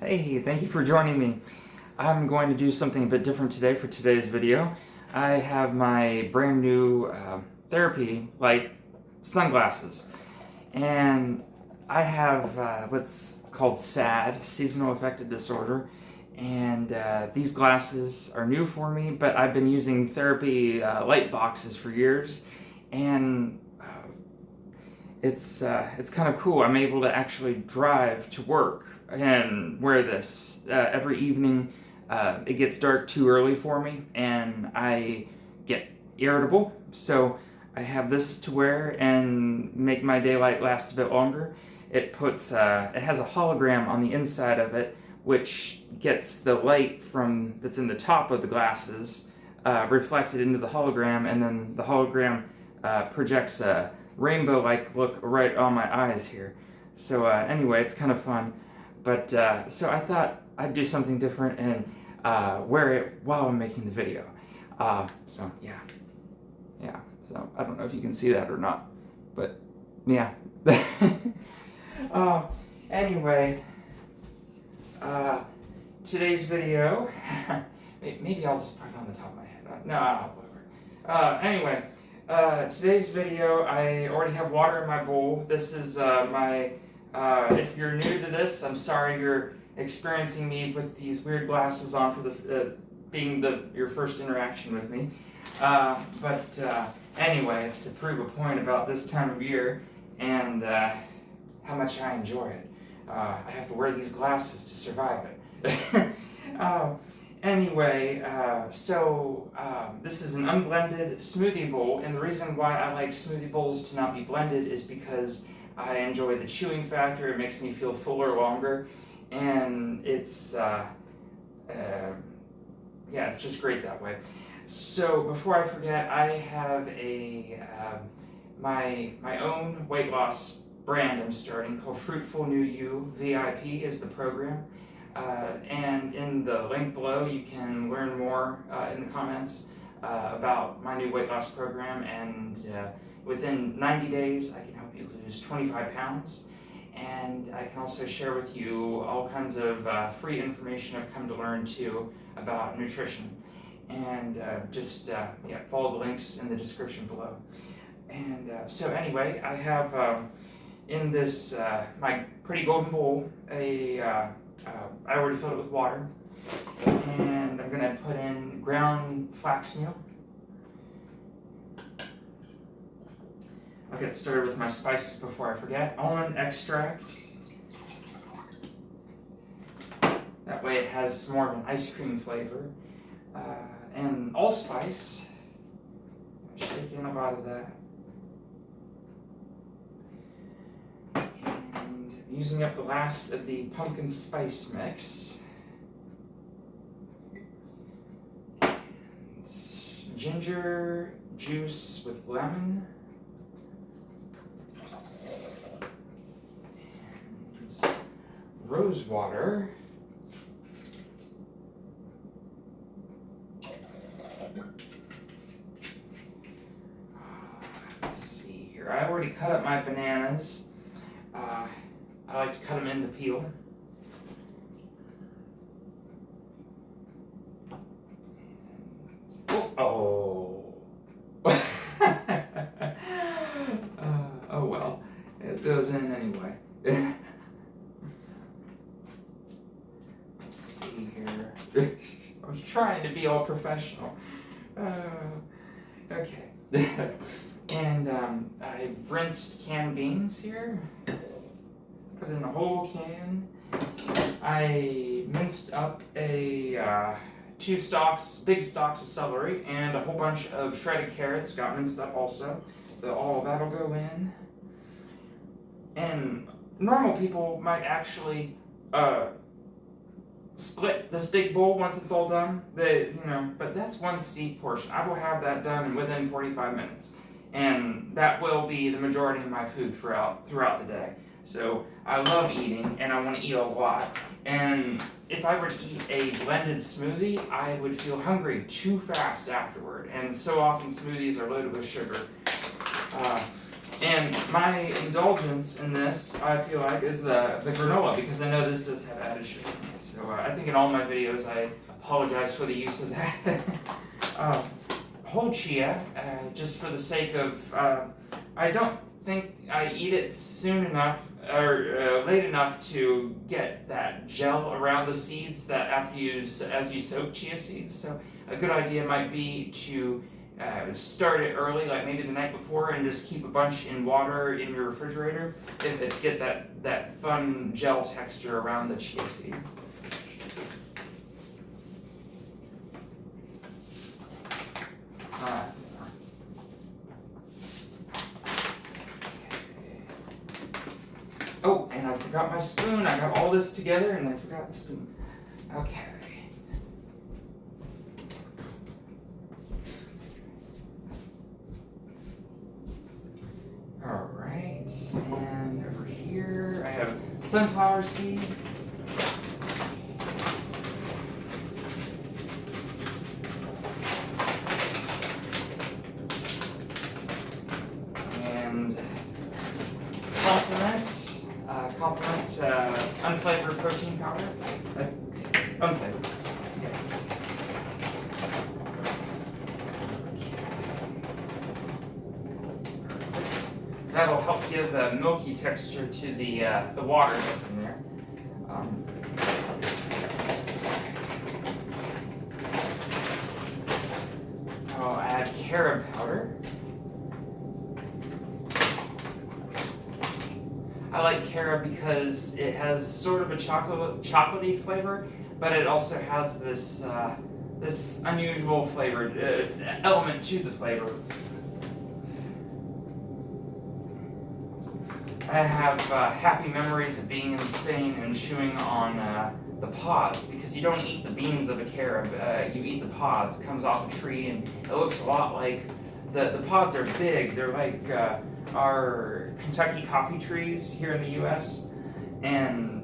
Hey, thank you for joining me. I'm going to do something a bit different today for today's video. I have my brand new therapy light sunglasses, and I have what's called SAD, seasonal affective disorder, and these glasses are new for me, but I've been using therapy light boxes for years, and it's kind of cool. I'm able to actually drive to work and wear this every evening. It gets dark too early for me, and I get irritable. So I have this to wear and make my daylight last a bit longer. It has a hologram on the inside of it, which gets the light that's in the top of the glasses reflected into the hologram, and then the hologram projects a rainbow-like look right on my eyes here. So anyway, it's kind of fun. But so I thought I'd do something different and wear it while I'm making the video. So yeah. So I don't know if you can see that or not, but yeah. Anyway, today's video. Maybe I'll just put it on the top of my head. No, whatever. Anyway. Today's video, I already have water in my bowl. This is if you're new to this, I'm sorry you're experiencing me with these weird glasses on for being your first interaction with me. But anyway, it's to prove a point about this time of year and how much I enjoy it. I have to wear these glasses to survive it. Anyway, this is an unblended smoothie bowl, and the reason why I like smoothie bowls to not be blended is because I enjoy the chewing factor. It makes me feel fuller longer, and it's just great that way. So before I forget, I have my own weight loss brand I'm starting called Fruitful New You VIP is the program. And in the link below, you can learn more in the comments about my new weight loss program. And within 90 days, I can help you lose 25 pounds. And I can also share with you all kinds of free information I've come to learn too about nutrition. And follow the links in the description below. And so anyway, I have in this my pretty golden bowl I already filled it with water, and I'm going to put in ground flax meal. I'll get started with my spices before I forget. Almond extract. That way it has more of an ice cream flavor. And allspice. I'm shaking a lot of that. Using up the last of the pumpkin spice mix. And ginger juice with lemon. And rose water. Let's see here. I already cut up my bananas. I like to cut them into peel. Oh well, it goes in anyway. Let's see here. I was trying to be all professional. Okay. And I've rinsed canned beans here. Put in a whole can. I minced up two big stalks of celery and a whole bunch of shredded carrots got minced up also. So all of that'll go in. And normal people might actually split this big bowl once it's all done. But that's one steep portion. I will have that done within 45 minutes. And that will be the majority of my food throughout the day. So I love eating, and I want to eat a lot. And if I were to eat a blended smoothie, I would feel hungry too fast afterward. And so often smoothies are loaded with sugar. And my indulgence in this, I feel like, is the granola, because I know this does have added sugar in it. So I think in all my videos I apologize for the use of that. Whole chia, just for the sake of, I don't think I eat it soon enough or late enough to get that gel around the seeds that as you soak chia seeds. So a good idea might be to start it early, like maybe the night before, and just keep a bunch in water in your refrigerator to get that fun gel texture around the chia seeds. Oh, and I forgot my spoon. I got all this together and I forgot the spoon. Okay. Alright, and over here I have sunflower seeds. And complement unflavored protein powder. Unflavored. Yeah. That'll help give a milky texture to the water that's in there. I'll add carob powder. I like carob because it has sort of a chocolatey flavor, but it also has this this unusual flavored element to the flavor. I have happy memories of being in Spain and chewing on the pods, because you don't eat the beans of a carob, you eat the pods. It comes off a tree and it looks a lot like, the pods are big, they're like our Kentucky coffee trees here in the US. And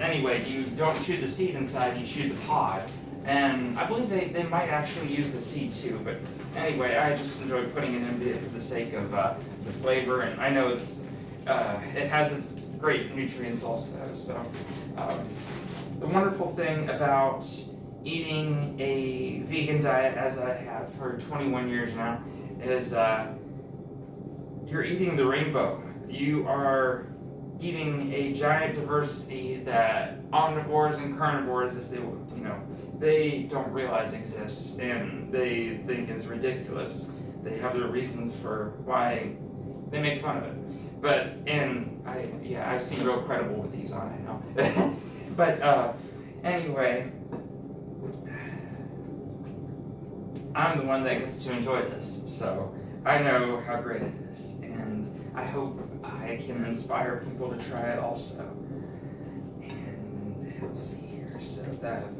anyway, you don't chew the seed inside, you chew the pod. And I believe they might actually use the seed too, but anyway, I just enjoy putting it in for the sake of the flavor, and I know it has its great nutrients also. So the wonderful thing about eating a vegan diet, as I have for 21 years now, is you're eating the rainbow. You are eating a giant diversity that omnivores and carnivores, if they don't realize exists, and they think is ridiculous. They have their reasons for why they make fun of it. But, and I seem real credible with these on, I know. But anyway, I'm the one that gets to enjoy this, so I know how great it is, and I hope I can inspire people to try it also. And let's see here, so that I've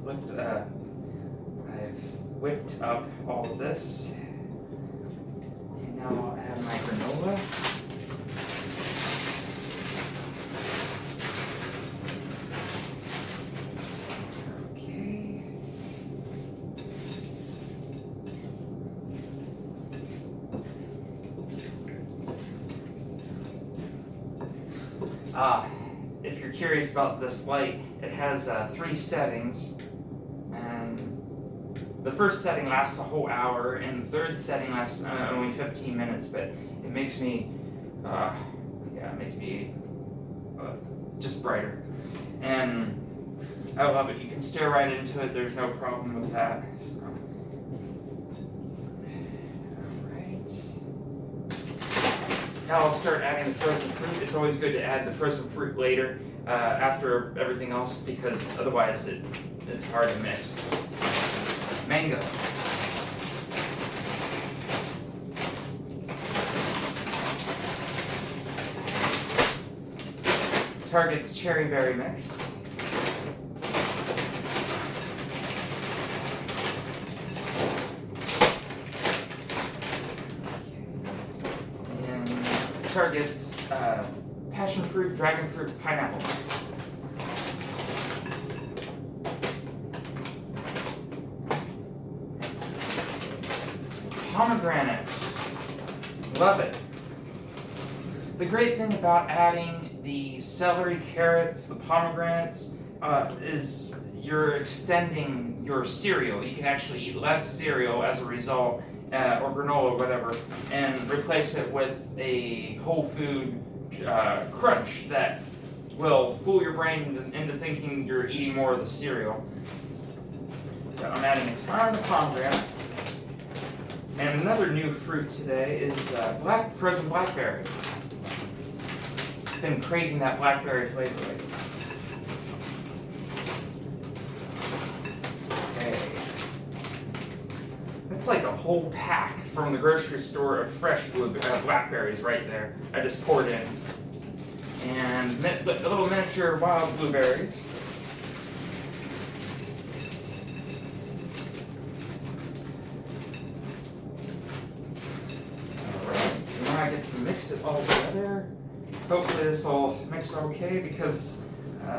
whipped up all of this, and now I'll add my granola. If you're curious about this light, it has 3 settings, and the first setting lasts a whole hour, and the third setting lasts only 15 minutes, but it makes me, it's just brighter, and I love it. You can stare right into it, there's no problem with that. So. Now I'll start adding the frozen fruit. It's always good to add the frozen fruit later, after everything else, because otherwise it's hard to mix. Mango. Target's cherry berry mix. Target's passion fruit, dragon fruit, pineapple mix. Pomegranate. Love it. the great thing about adding the celery, carrots, the pomegranates is you're extending your cereal. You can actually eat less cereal as a result, or granola, whatever, and replace it with a whole food crunch that will fool your brain into thinking you're eating more of the cereal. So I'm adding a ton of pomegranate. And another new fruit today is frozen blackberry. I've been craving that blackberry flavor lately. Okay. That's like a whole pack from the grocery store of fresh blackberries right there. I just poured in. And a little miniature wild blueberries. I get to mix it all together. Hopefully this will mix okay, because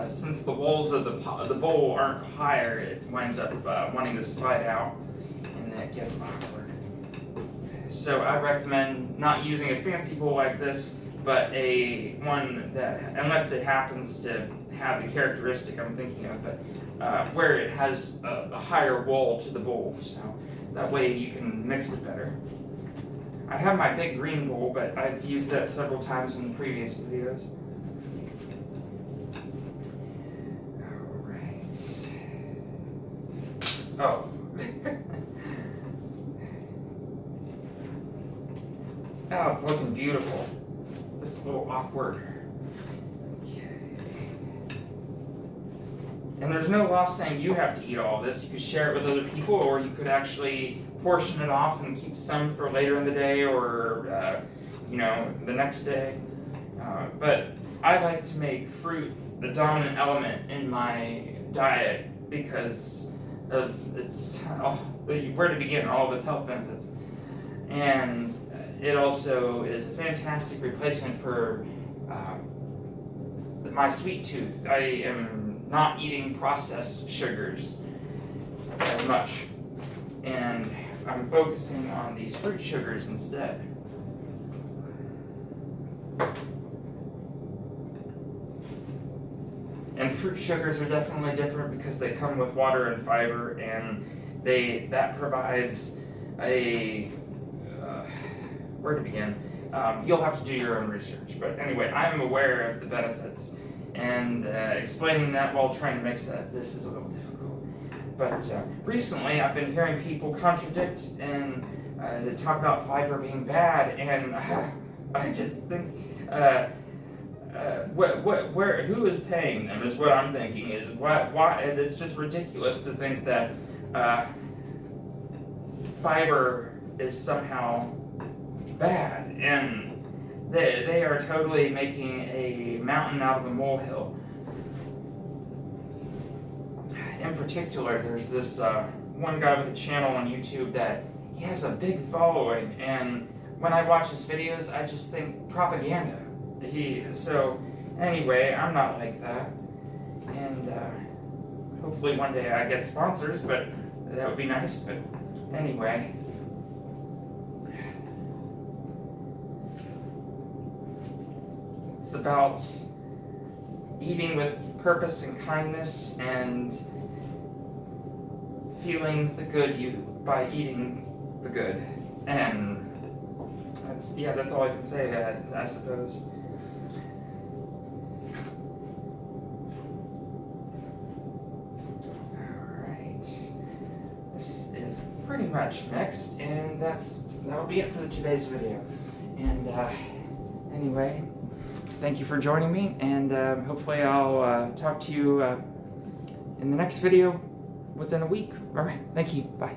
since the walls of the bowl aren't higher, it winds up wanting to slide out, and that gets awkward. So I recommend not using a fancy bowl like this, but one that, unless it happens to have the characteristic I'm thinking of, but where it has a higher wall to the bowl, so that way you can mix it better. I have my big green bowl, but I've used that several times in previous videos. Alright. Oh. Oh, it's looking beautiful. Just a little awkward. Okay. And there's no law saying you have to eat all of this. You could share it with other people, or you could actually portion it off and keep some for later in the day, or the next day. But I like to make fruit the dominant element in my diet because of where to begin, all of its health benefits. And it also is a fantastic replacement for my sweet tooth. I am not eating processed sugars as much, and I'm focusing on these fruit sugars instead. And fruit sugars are definitely different because they come with water and fiber, and that provides where to begin? You'll have to do your own research, but anyway, I'm aware of the benefits, and explaining that while trying to mix this is a little difficult. But recently, I've been hearing people contradict and talk about fiber being bad, and I just think, who is paying them is what I'm thinking. Is why it's just ridiculous to think that fiber is somehow bad, and they are totally making a mountain out of a molehill. In particular, there's this one guy with a channel on YouTube that he has a big following, and when I watch his videos, I just think propaganda. So anyway, I'm not like that, and hopefully one day I get sponsors, but that would be nice. But anyway, it's about eating with purpose and kindness, and feeling the good by eating the good. And that's all I can say, I suppose. Alright. This is pretty much mixed, and that'll be it for today's video. And anyway, thank you for joining me, and hopefully I'll talk to you in the next video within a week. Alright, thank you. Bye.